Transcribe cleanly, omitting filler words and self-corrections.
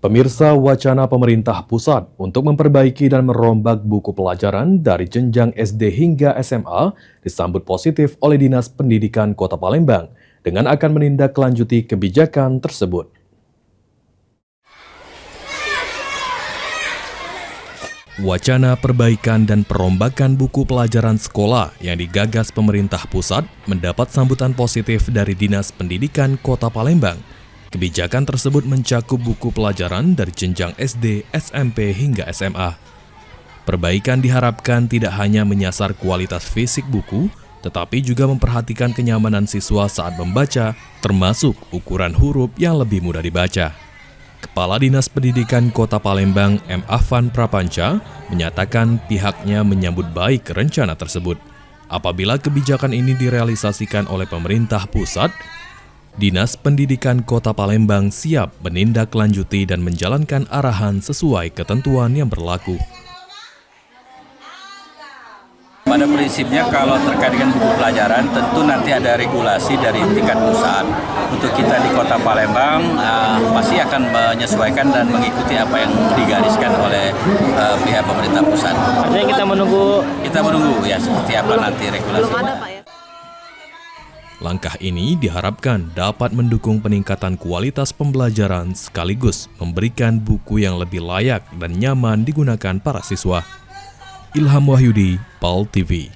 Pemirsa, wacana pemerintah pusat untuk memperbaiki dan merombak buku pelajaran dari jenjang SD hingga SMA disambut positif oleh Dinas Pendidikan Kota Palembang dengan akan menindaklanjuti kebijakan tersebut. Wacana perbaikan dan perombakan buku pelajaran sekolah yang digagas pemerintah pusat mendapat sambutan positif dari Dinas Pendidikan Kota Palembang. Kebijakan tersebut mencakup buku pelajaran dari jenjang SD, SMP, hingga SMA. Perbaikan diharapkan tidak hanya menyasar kualitas fisik buku, tetapi juga memperhatikan kenyamanan siswa saat membaca, termasuk ukuran huruf yang lebih mudah dibaca. Kepala Dinas Pendidikan Kota Palembang, M. Afan Prapanca, menyatakan pihaknya menyambut baik rencana tersebut. Apabila kebijakan ini direalisasikan oleh pemerintah pusat, Dinas Pendidikan Kota Palembang siap menindaklanjuti dan menjalankan arahan sesuai ketentuan yang berlaku. Pada prinsipnya kalau terkait dengan buku pelajaran tentu nanti ada regulasi dari tingkat pusat. Untuk kita di Kota Palembang pasti akan menyesuaikan dan mengikuti apa yang digariskan oleh pihak pemerintah pusat. Artinya kita menunggu ya seperti apa nanti regulasi. Belum ada, Pak, ya? Langkah ini diharapkan dapat mendukung peningkatan kualitas pembelajaran sekaligus memberikan buku yang lebih layak dan nyaman digunakan para siswa. Ilham Wahyudi, PAL TV.